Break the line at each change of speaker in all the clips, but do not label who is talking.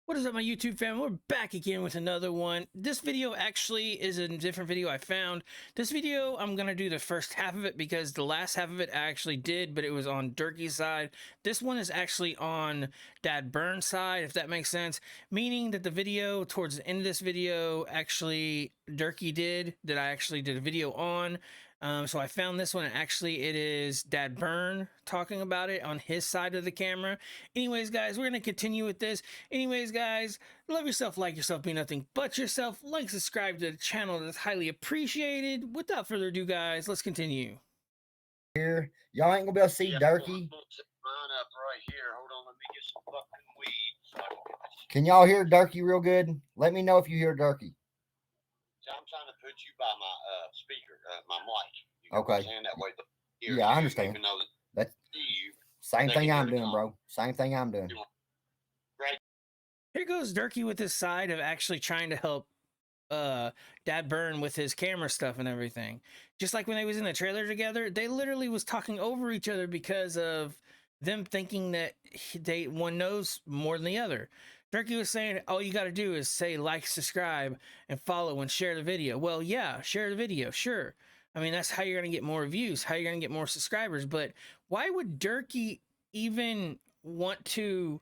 What is up, my YouTube fam? We're back again with another one. This video actually is a different video I found. This video, I'm going to do the first half of it because the last half of it I actually did, but it was on Derkie's side. This one is actually on Dagburn side, if that makes sense. Meaning that the video, towards the end of this video, actually Derkie did, that I actually did a video on. So I found this one, and actually it is Dagburn talking about it on his side of the camera. Anyways, guys, we're going to continue with this. Anyways, guys, love yourself, like yourself, be nothing but yourself. Like, subscribe to the channel. That's highly appreciated. Without further ado, guys, let's continue.
Here, y'all ain't gonna be able to see Derkie.
Mine up right here. Hold on, let me get some fucking weed. So I can get this.
Can y'all hear Derkie real good? Let me know if you hear Derkie.
So I'm trying to put you by my speaker, my mic. You
Okay.
understand that way?
Yeah, I understand.
Even though
That's
you,
same thing I'm doing, bro. Same thing I'm doing.
Right.
Here goes Derkie with his side of actually trying to help Dagburn with his camera stuff and everything. Just like when they was in the trailer together, they literally was talking over each other because of them thinking that one knows more than the other. Derkie was saying all you got to do is say like, subscribe, and follow and share the video. Well, yeah, share the video, sure. I mean, that's how you're going to get more views, how you're going to get more subscribers. But why would Derkie even want to?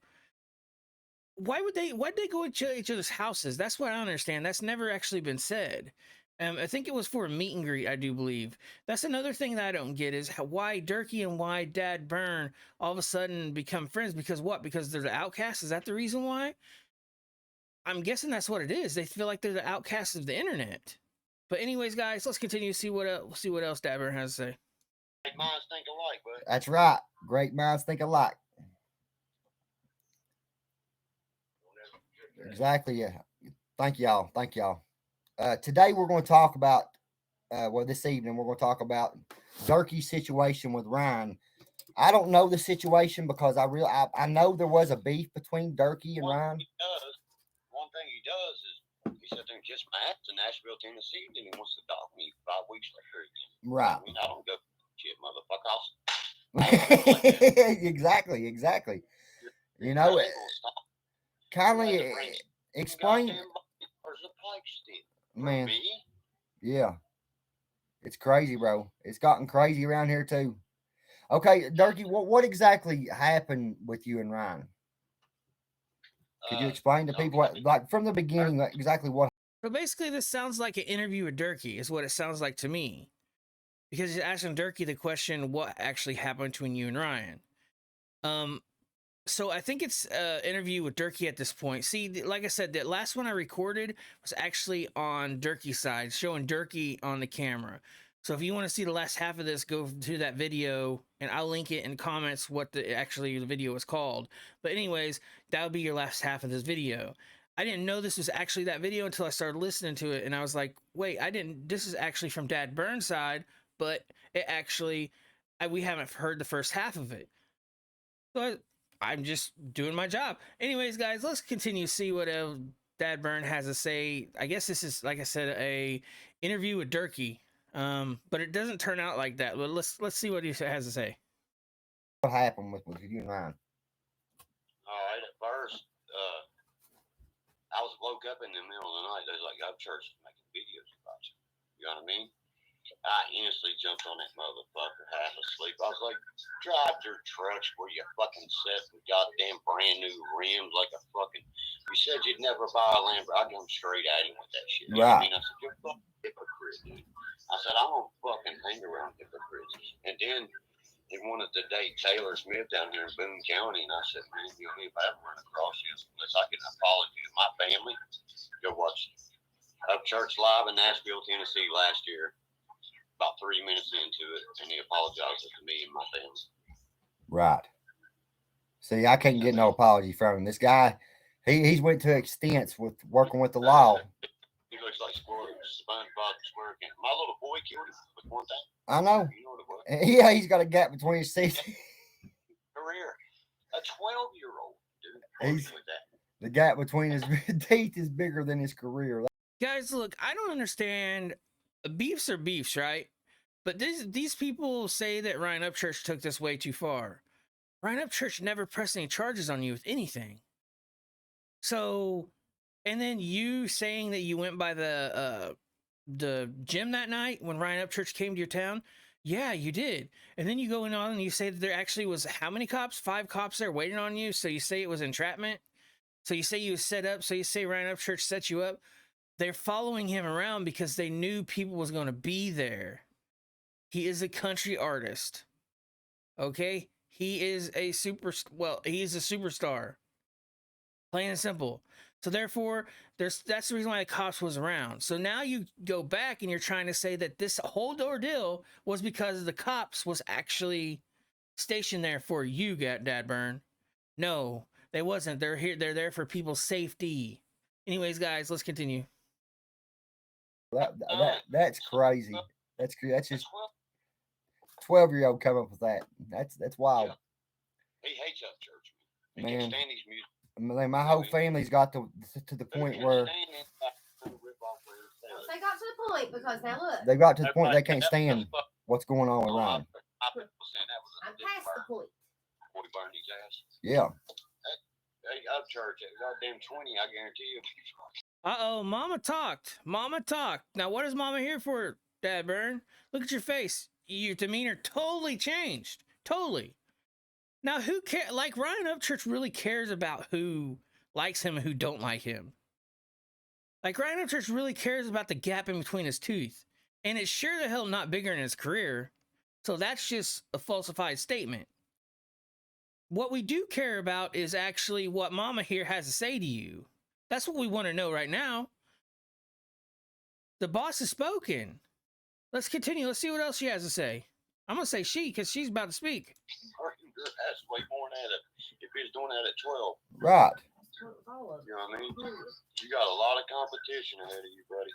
Why'd they go to each other's houses? That's what I don't understand. That's never actually been said. I think it was for a meet and greet, I do believe. That's another thing that I don't get is why Derkie and why Dagburn all of a sudden become friends. Because what? Because they're the outcasts? Is that the reason why? I'm guessing that's what it is. They feel like they're the outcasts of the internet. But anyways, guys, let's continue to see what else Dagburn has to say.
Great minds think alike, bud.
That's right. Great minds think alike. Exactly. Yeah. Thank y'all. Thank y'all. Today we're going to talk about, this evening we're going to talk about Derkie's situation with Ryan. I don't know the situation because I know there was a beef between Derkie and Ryan.
One thing he does is he sits there and kiss my ass in Nashville, Tennessee, and he wants to dog me 5 weeks later again.
Right.
I mean, I don't go shit, motherfucker.
Exactly. You know, kindly explain. Man, yeah, it's crazy, bro. It's gotten crazy around here too. Okay, Derkie, what exactly happened with you and Ryan? Could you explain to people like from the beginning, exactly what?
So basically, this sounds like an interview with Derkie, is what it sounds like to me. Because he's asking Derkie the question, what actually happened between you and Ryan? So I think it's an interview with Derkie at this point. See, like I said, the last one I recorded was actually on Derkie's side, showing Derkie on the camera. So if you want to see the last half of this, go to that video, and I'll link it in comments what the video was called. But anyways, that would be your last half of this video. I didn't know this was actually that video until I started listening to it, and I was like, wait, this is actually from Dagburn's side, but it actually, we haven't heard the first half of it. So I'm just doing my job. Anyways, guys, let's continue to see what Dagburn has to say. I guess this is, like I said, a interview with Derkie. But it doesn't turn out like that. But let's see what he has to say.
What happened with you and Ryan?
All right, at first, I was woke up in the middle of the night. There's like Upchurch making videos about you. You know what I mean? I instantly jumped on that motherfucker half asleep. I was like, drive your trucks where you fucking set with goddamn brand new rims like a fucking. You said you'd never buy a Lamborghini. I come straight at him with that shit. You know what I mean? I said, you're a fucking hypocrite, dude. I said, I don't fucking hang around hypocrites. And then he wanted to date Taylor Smith down here in Boone County. And I said, man, you know, if I ever run across you, unless I get an apology to my family, go watch Upchurch live in Nashville, Tennessee last year. About 3 minutes into it, and he apologized to me and my family.
Right. See, I can't get no apology from him. This guy, he's went to extents with working with the law.
He looks like SpongeBob SquarePants. My little boy killed him with one thing.
I know.
You know what it was?
Yeah, he's got a gap between his teeth.
Career. A 12-year-old dude.
With that. The gap between his teeth is bigger than his career.
Guys, look, I don't understand. Beefs are beefs, right? But these people say that Ryan Upchurch took this way too far. Ryan Upchurch never pressed any charges on you with anything. So, and then you saying that you went by the gym that night when Ryan Upchurch came to your town. Yeah, you did. And then you go in on and you say that there actually was how many cops? 5 cops there waiting on you. So you say it was entrapment. So you say you was set up. So you say Ryan Upchurch set you up. They're following him around because they knew people was going to be there. He is a country artist. Okay? He is a he's a superstar. Plain and simple. So therefore, that's the reason why the cops was around. So now you go back and you're trying to say that this whole ordeal was because the cops was actually stationed there for you, Dagburn. No, they wasn't. They're here. They're there for people's safety. Anyways, guys, let's continue.
That's crazy. That's just 12-year-old come up with that. That's wild.
Yeah. He hates Upchurch. He
Man.
can't stand his music.
My whole family's got to the point where
They got to the point because now look.
they got to the point they can't stand what's going on with Ryan.
I'm past the point.
Boy burned his ass.
Yeah.
Hey, Upchurch, at goddamn 20, I guarantee you.
Uh-oh, Mama talked. Mama talked. Now, what is Mama here for, Dagburn? Look at your face. Your demeanor totally changed. Totally. Now, who cares? Like, Ryan Upchurch really cares about who likes him and who don't like him. Like, Ryan Upchurch really cares about the gap in between his teeth. And it's sure the hell not bigger in his career. So that's just a falsified statement. What we do care about is actually what Mama here has to say to you. That's what we want to know right now. The boss has spoken. Let's continue. Let's see what else she has to say. I'm going to say she because she's about to speak.
That's way more than that. If he's doing that at 12.
Right.
You know what I mean? You got a lot of competition ahead of you, buddy.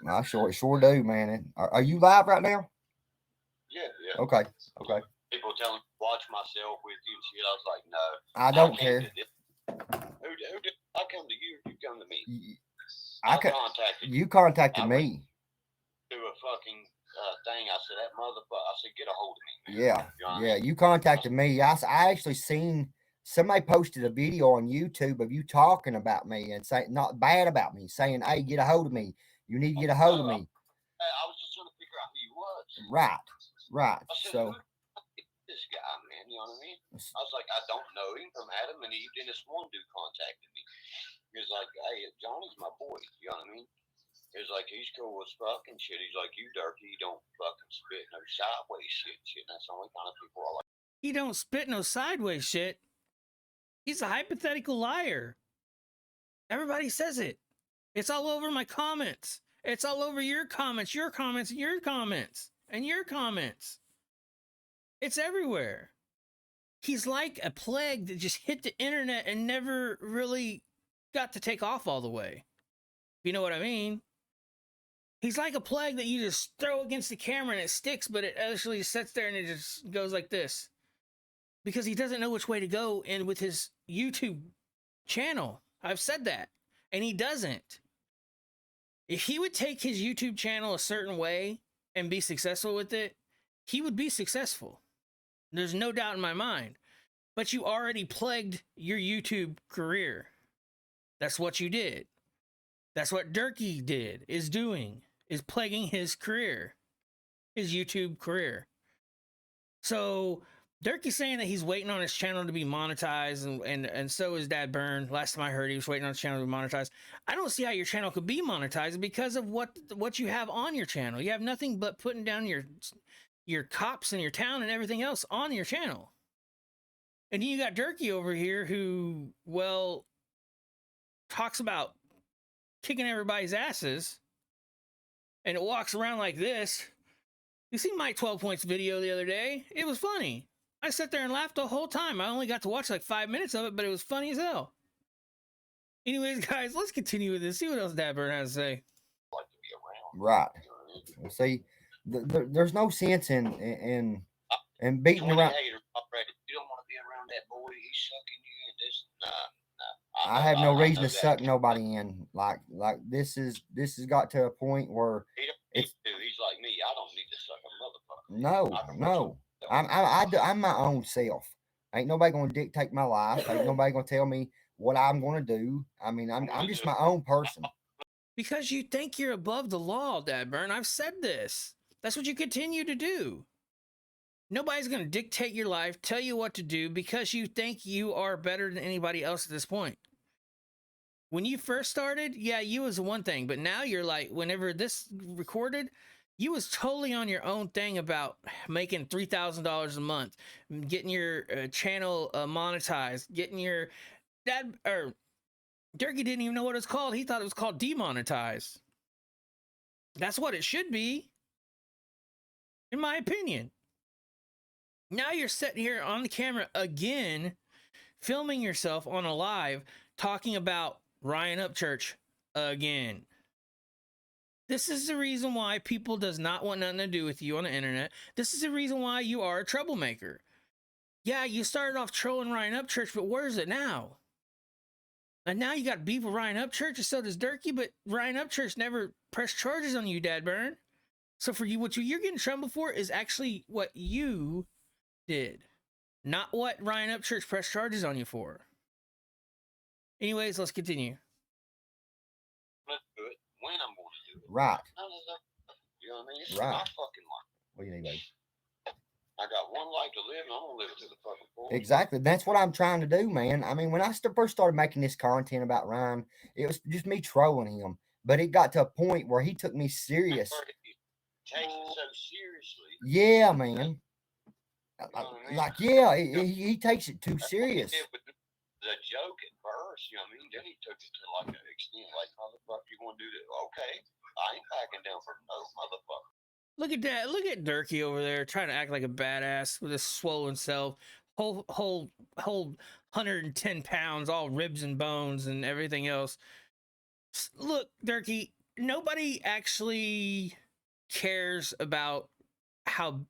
I sure do, man. Are you live right now?
Yeah.
Okay.
People tell me watch myself with you and shit. I was like, no.
I don't care.
Who did I come to you? You come to me.
You contacted me.
Do a fucking thing. I said that motherfucker. I said get a hold of me. Man.
Yeah.
You know
Yeah. You contacted me. I actually seen somebody posted a video on YouTube of you talking about me and saying not bad about me, saying, "Hey, get a hold of me. You need to get a hold of me."
I was just trying to figure out who you was.
Right.
I said,
So
this guy, man, you know what I mean? I was like, I don't know him from Adam and Eve. Then this one dude contacted me. He was like, hey, Johnny's my boy. You know what I mean? He was like, he's cool as fuck and shit. He's like, you, Derkie, you don't fucking spit no sideways shit. And that's the only kind of people I like.
He don't spit no sideways shit. He's a hypothetical liar. Everybody says it. It's all over my comments. It's all over your comments, your comments, and your comments, and your comments. It's everywhere. He's like a plague that just hit the internet and never really got to take off all the way. You know what I mean? He's like a plague that you just throw against the camera and it sticks, but it actually sits there and it just goes like this. Because he doesn't know which way to go in with his YouTube channel. I've said that. And he doesn't. If he would take his YouTube channel a certain way and be successful with it, he would be successful. There's no doubt in my mind. But you already plagued your YouTube career. That's what you did. That's what Derkie is plaguing his career. His YouTube career. So Derkie's saying that he's waiting on his channel to be monetized, and so is Dagburn. Last time I heard, he was waiting on his channel to be monetized. I don't see how your channel could be monetized because of what you have on your channel. You have nothing but putting down your cops in your town and everything else on your channel. And then you got Derkie over here who, well, talks about kicking everybody's asses, and it walks around like this. You see my 12 points video the other day? It was funny. I sat there and laughed the whole time. I only got to watch like 5 minutes of it, but it was funny as hell. Anyways, guys, let's continue with this. See what else Dagburn has to say.
Right. See, there's no sense in beating around.
You don't want to be around that boy. He's sucking you in this.
I have no reason to suck nobody in. Like this has got to a point where
he's like me. I don't need to suck a motherfucker.
No. I'm my own self. Ain't nobody gonna dictate my life. Ain't nobody gonna tell me what I'm going to do. I mean, I'm just my own person.
Because you think you're above the law, Dagburn. I've said this. That's what you continue to do. Nobody's going to dictate your life, tell you what to do because you think you are better than anybody else at this point. When you first started, yeah, you was one thing, but now you're like, whenever this recorded, you was totally on your own thing about making $3,000 a month, getting your channel monetized, getting your Derkie didn't even know what it's called. He thought it was called demonetized. That's what it should be, in my opinion. Now you're sitting here on the camera again, filming yourself on a live, talking about Ryan Upchurch again. This is the reason why people does not want nothing to do with you on the internet. This is the reason why you are a troublemaker. Yeah, you started off trolling Ryan Upchurch, but where is it now? And now you got beef with Ryan Upchurch, and so does Derkie, but Ryan Upchurch never pressed charges on you, Dagburn. So for you, what you're getting trouble for is actually what you did, not what Ryan Upchurch pressed charges on you for. Anyways, let's continue.
Let's do it when I'm going to do it.
Right.
You know what I mean? It's
Right.
my fucking life.
What do you need, baby?
I got one life to live, and I'm gonna live it to the fucking full.
Exactly. That's what I'm trying to do, man. I mean, when I first started making this content about Ryan, it was just me trolling him. But it got to a point where he took me serious.
Takes it so seriously.
Yeah, man.
You know what I mean?
Like, yeah, he takes it too serious.
It was a joke at first, you know what I mean? Then he took it to like an extent, like, motherfucker, you gonna do this? Okay, I ain't backing down for no motherfucker.
Look at that. Look at Derkie over there trying to act like a badass with his swollen self. Whole 110 pounds, all ribs and bones and everything else. Look, Derkie, nobody actually cares about how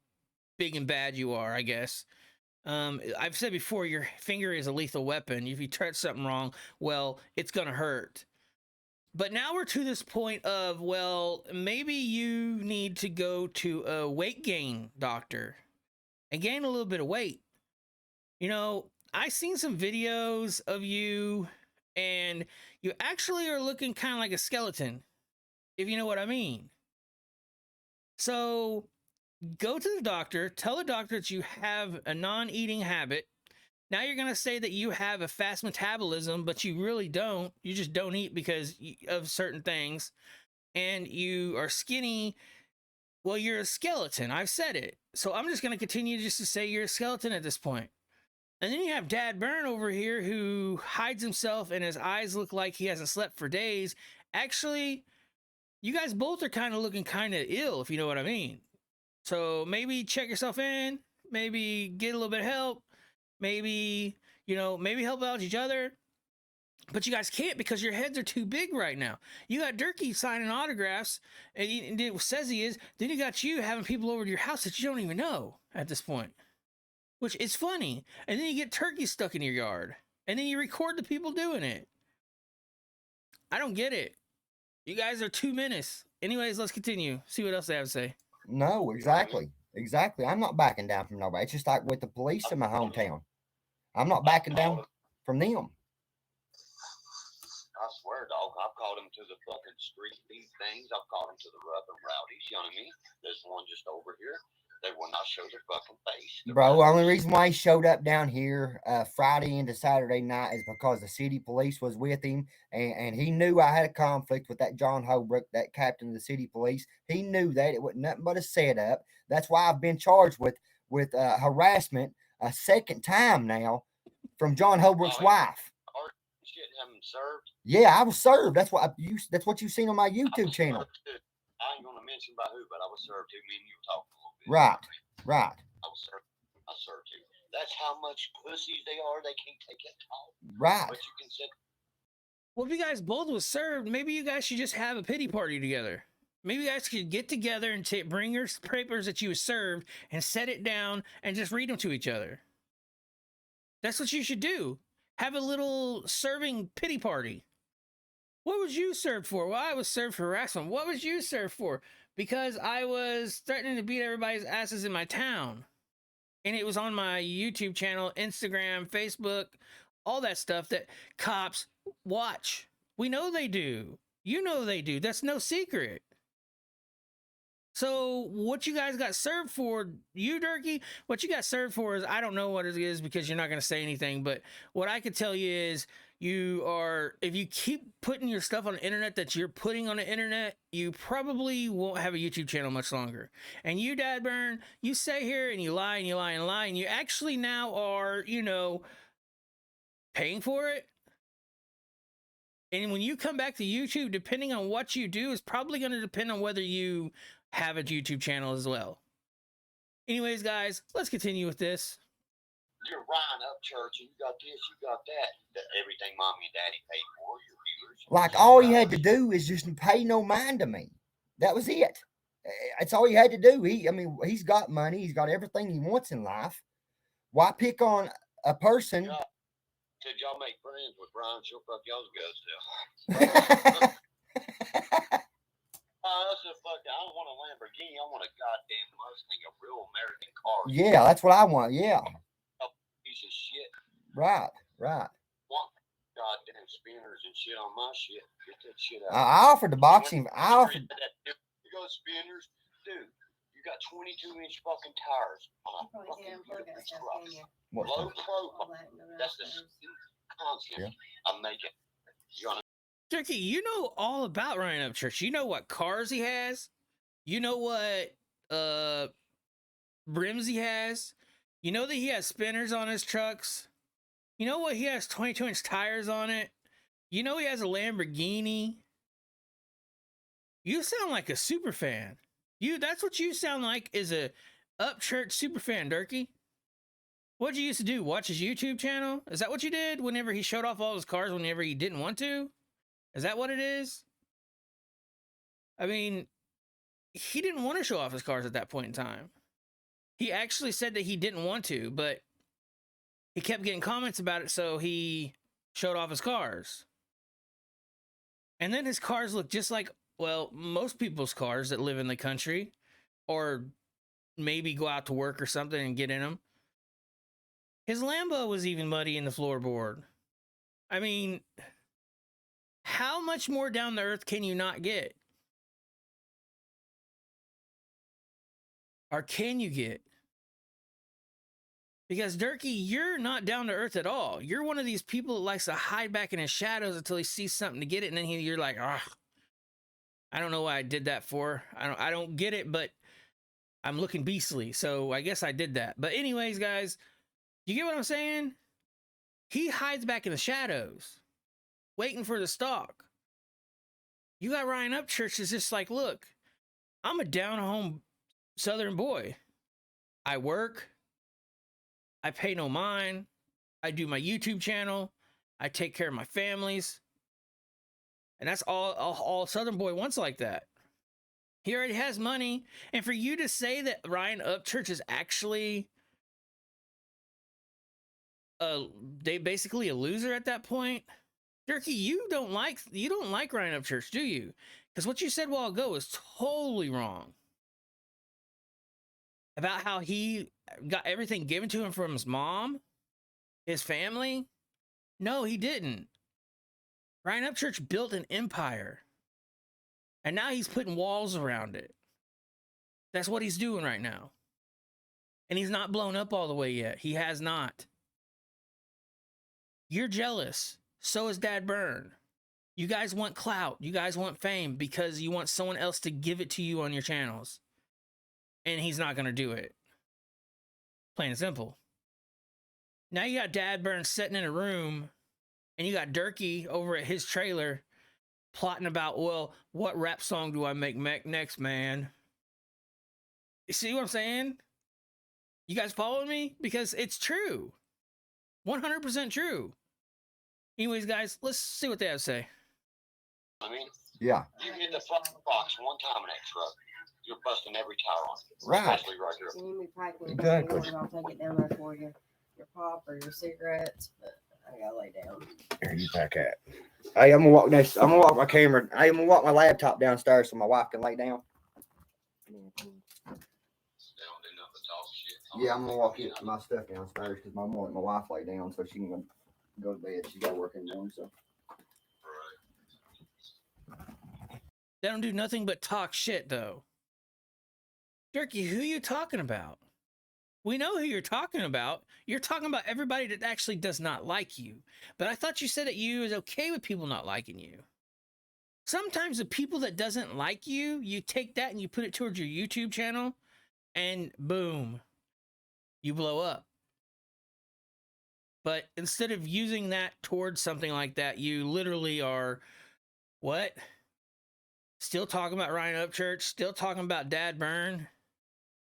big and bad you are, I guess. I've said before, your finger is a lethal weapon. If you touch something wrong, well, it's going to hurt. But now we're to this point of, well, maybe you need to go to a weight gain doctor and gain a little bit of weight. You know, I seen some videos of you and you actually are looking kind of like a skeleton, if you know what I mean. So go to the doctor, tell the doctor that you have a non-eating habit. Now you're going to say that you have a fast metabolism, but you really don't. You just don't eat because of certain things. And you are skinny. Well, you're a skeleton. I've said it. So I'm just going to continue just to say you're a skeleton at this point. And then you have Dagburn over here who hides himself and his eyes look like he hasn't slept for days. Actually, you guys both are kind of looking kind of ill, if you know what I mean. So maybe check yourself in. Maybe get a little bit of help. Maybe, you know, maybe help out each other. But you guys can't because your heads are too big right now. You got Derkie signing autographs, and it says he is. Then you got you having people over to your house that you don't even know at this point, which is funny. And then you get turkeys stuck in your yard, and then you record the people doing it. I don't get it. You guys are 2 minutes. Anyways, let's continue. See what else they have to say.
No, exactly. Exactly. I'm not backing down from nobody. It's just like with the police in my hometown. I'm not backing down from them.
I swear, dog, I've called them to the fucking street beat things. I've called them to the rough and rowdies, you know what I mean? There's one just over here. They will not show their fucking face.
Bro, the only reason why he showed up down here Friday into Saturday night is because the city police was with him, and he knew I had a conflict with that John Holbrook, that captain of the city police. He knew that. It wasn't nothing but a setup. That's why I've been charged with harassment a second time now from John Holbrook's wife.
Shit, haven't served.
Yeah, I was served. That's what you've seen on my YouTube channel.
I ain't gonna mention by who, but I was served too. Me and you were talking a little bit.
Right, right.
I served too. That's how much pussies they are. They can't take that talk.
Right.
But you can say,
well, if you guys both was served, maybe you guys should just have a pity party together. Maybe you guys could get together and bring your papers that you was served and set it down and just read them to each other. That's what you should do. Have a little serving pity party. What was you served for? Well, I was served for harassment. What was you served for? Because I was threatening to beat everybody's asses in my town. And it was on my YouTube channel, Instagram, Facebook, all that stuff that cops watch. We know they do. You know they do. That's no secret. So what you guys got served for, you Derkie, what you got served for is, I don't know what it is because you're not going to say anything, but what I could tell you is if you keep putting your stuff on the internet that you're putting on the internet, you probably won't have a YouTube channel much longer. And you, Dagburn, you say here and you lie and you lie and lie, and you actually now are, paying for it. And when you come back to YouTube, depending on what you do, is probably going to depend on whether you have a YouTube channel as well. Anyways, guys, let's continue with this.
You're Ryan Upchurch, and you got this, you got that. Everything mommy and daddy paid for, your viewers.
Like, all he had to do is just pay no mind to me. That was it. That's all he had to do. He's got money. He's got everything he wants in life. Why pick on a person?
Said y'all make friends with Brian, she'll fuck y'all's guts still. I said, fuck, I don't want a Lamborghini. I want a goddamn Mustang, a real American car.
Yeah, that's what I want. Yeah.
A piece of shit.
Right.
Want goddamn spinners and shit on my shit. Get that shit out.
I offered the boxing.
You go spinners, dude. You got 22-inch fucking tires on a fucking truck. Low profile. That's the concept I'm making. You know,
Derkie, you know all about Ryan Upchurch. You know what cars he has. You know what brims he has. You know that he has spinners on his trucks. You know what, he has 22-inch tires on it. You know he has a Lamborghini. You sound like a super fan. That's what you sound like, is a Upchurch super fan, Derkie. What'd you used to do? Watch his YouTube channel? Is that what you did whenever he showed off all his cars whenever he didn't want to? Is that what it is? I mean, he didn't want to show off his cars at that point in time. He actually said that he didn't want to, but he kept getting comments about it, so he showed off his cars. And then his cars look just like, well, most people's cars that live in the country, or maybe go out to work or something and get in them. His Lambo was even muddy in the floorboard. I mean, how much more down to earth can you not get? Or can you get? Because Derkie, you're not down to earth at all. You're one of these people that likes to hide back in his shadows until he sees something to get it, and then you're like, ah, I don't know why I did that for. I don't get it, but I'm looking beastly, so I guess I did that. But anyways, guys, you get what I'm saying? He hides back in the shadows, waiting for the stalk. You got Ryan Upchurch is just like, look, I'm a down-home Southern boy. I work. I pay no mind. I do my YouTube channel. I take care of my families. And that's all Southern boy wants like that. He already has money. And for you to say that Ryan Upchurch is actually basically a loser at that point, Derkie, you don't like Ryan Upchurch, do you? Because what you said a while ago is totally wrong. About how he got everything given to him from his mom, his family. No, he didn't. Ryan Upchurch built an empire. And now he's putting walls around it. That's what he's doing right now. And he's not blown up all the way yet. He has not. You're jealous. So is Dagburn. You guys want clout. You guys want fame because you want someone else to give it to you on your channels. And he's not going to do it. Plain and simple. Now you got Dagburn sitting in a room, and you got Derkie over at his trailer plotting about, well, what rap song do I make next, man? You see what I'm saying? You guys following me? Because it's true. 100% true. Anyways, guys, let's see what they have to say.
I mean,
Yeah.
you hit the fucking box one time in that truck, you're busting every tire on it.
Right.
Especially right here.
So you need packing.
Exactly.
I'll take it down there for you. Your pop or your cigarettes, but I gotta lay down.
Here, you pack that. Hey, I'm gonna walk next. I'm gonna walk my camera. I'm gonna walk my laptop downstairs so my wife can lay down.
They don't do nothing but talk shit.
Yeah, I'm gonna walk my stuff downstairs because my wife lay down so she can go to bed. She got to work in the morning, so.
They don't do nothing but talk shit, though. Derkie, who you talking about? We know who you're talking about. You're talking about everybody that actually does not like you. But I thought you said that you is okay with people not liking you. Sometimes the people that doesn't like you, you take that and you put it towards your YouTube channel, and boom, you blow up. But instead of using that towards something like that, you literally are, what? Still talking about Ryan Upchurch, still talking about Dagburn.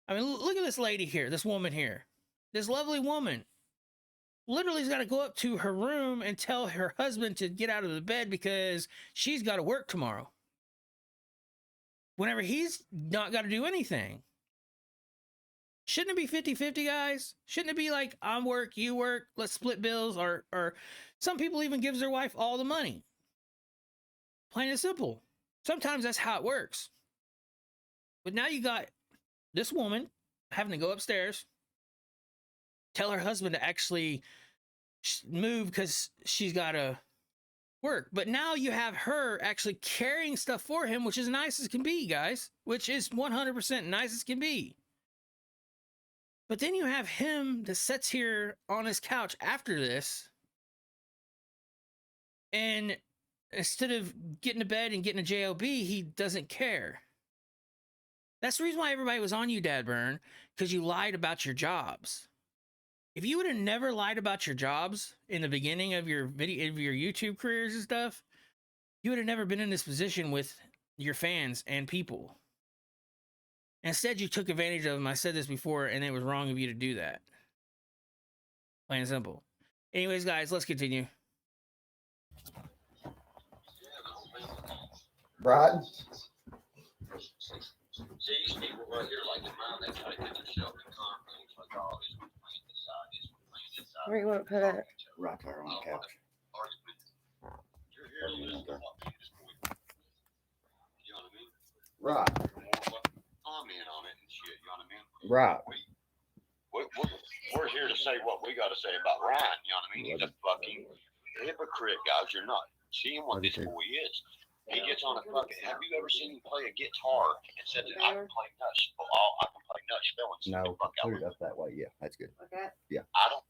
I mean, look at this lady here, this woman here. This lovely woman. Literally's got to go up to her room and tell her husband to get out of the bed because she's got to work tomorrow. Whenever he's not got to do anything. Shouldn't it be 50-50, guys? Shouldn't it be like, I'm work, you work, let's split bills? Or some people even gives their wife all the money. Plain and simple. Sometimes that's how it works. But now you got this woman having to go upstairs, tell her husband to actually move because she's got to work. But now you have her actually carrying stuff for him, which is nice as can be, guys. Which is 100% nice as can be. But then you have him that sits here on his couch after this, and instead of getting to bed and getting a JOB, he doesn't care. That's the reason why everybody was on you, Dagburn, because you lied about your jobs. If you would have never lied about your jobs in the beginning of your YouTube careers and stuff, you would have never been in this position with your fans and people. Instead, you took advantage of them. I said this before, and it was wrong of you to do that. Plain and simple. Anyways, guys, let's continue.
Brighton?
See, these people right here, like the mind, they try to get themselves in conflict. Like, oh, this one playing this side, this one playing this side.
Where you want to put it?
Right there on the couch.
You're here to listen to what people just point. You know what I mean?
Right.
Comment on it and shit, you know what I mean?
Right.
We're here to say what we got to say about Ryan, you know what I mean? He's a fucking hypocrite, guys. You're not seeing what this boy is. He gets on a fucking. Have you ever seen him play a guitar and said that I can play nuts? Well, I can play nuts spelling.
No, put it up that way. Yeah, that's good.
Okay.
Yeah.
I don't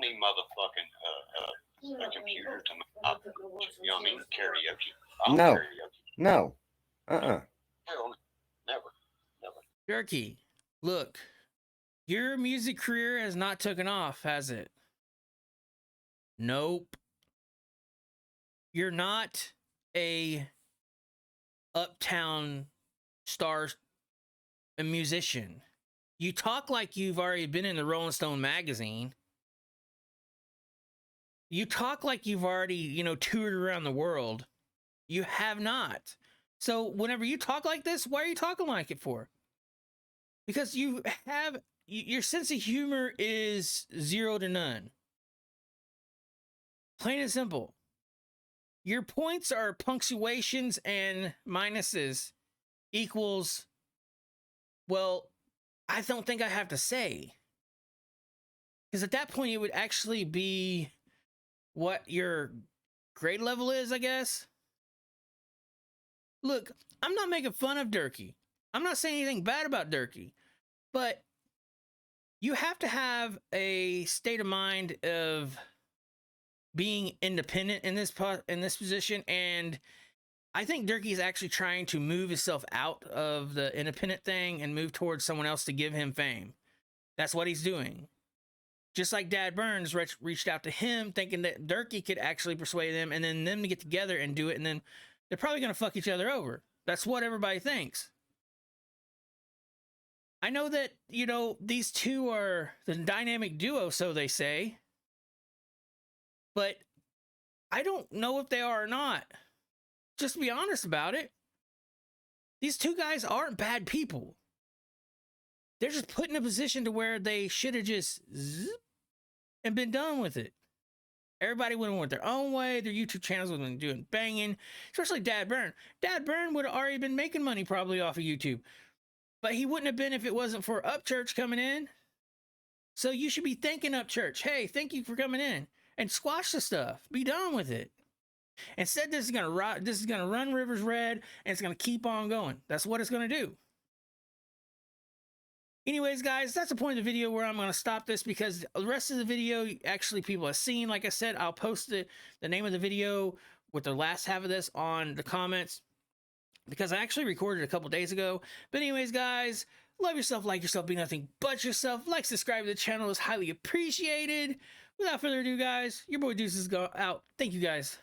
need motherfucking a computer to you know what I mean? Karaoke.
No.
Karaoke.
No.
Hell, never.
Derkie, look, your music career has not taken off, has it? Nope. You're not a uptown star, a musician. You talk like you've already been in the Rolling Stone magazine. You talk like you've already, toured around the world. You have not. So whenever you talk like this, why are you talking like it for? Because your sense of humor is 0 to none. Plain and simple. Your points are punctuations and minuses equals, well, I don't think I have to say. Because at that point, it would actually be what your grade level is, I guess. Look, I'm not making fun of Derkie. I'm not saying anything bad about Derkie. But you have to have a state of mind of being independent in this position, and I think Derkie is actually trying to move himself out of the independent thing and move towards someone else to give him fame. That's what he's doing. Just like Dagburn reached out to him, thinking that Derkie could actually persuade them, and then them to get together and do it, and then they're probably going to fuck each other over. That's what everybody thinks. I know that, these two are the dynamic duo, so they say. But I don't know if they are or not. Just to be honest about it. These two guys aren't bad people. They're just put in a position to where they should have just zip and been done with it. Everybody would have went their own way. Their YouTube channels would have been doing banging. Especially Dagburn. Dagburn would have already been making money probably off of YouTube. But he wouldn't have been if it wasn't for Upchurch coming in. So you should be thanking Upchurch. Hey, thank you for coming in. and squash the stuff. Be done with it. Instead, this is gonna run rivers red, and it's gonna keep on going. That's what it's gonna do. Anyways, guys, that's the point of the video where I'm going to stop this, because the rest of the video, actually, people have seen. Like I said, I'll post the name of the video with the last half of this on the comments, because I actually recorded it a couple days ago. But anyways, guys, love yourself, like yourself, be nothing but yourself. Like, subscribe to the channel is highly appreciated. Without further ado, guys, your boy Deuce is out. Thank you, guys.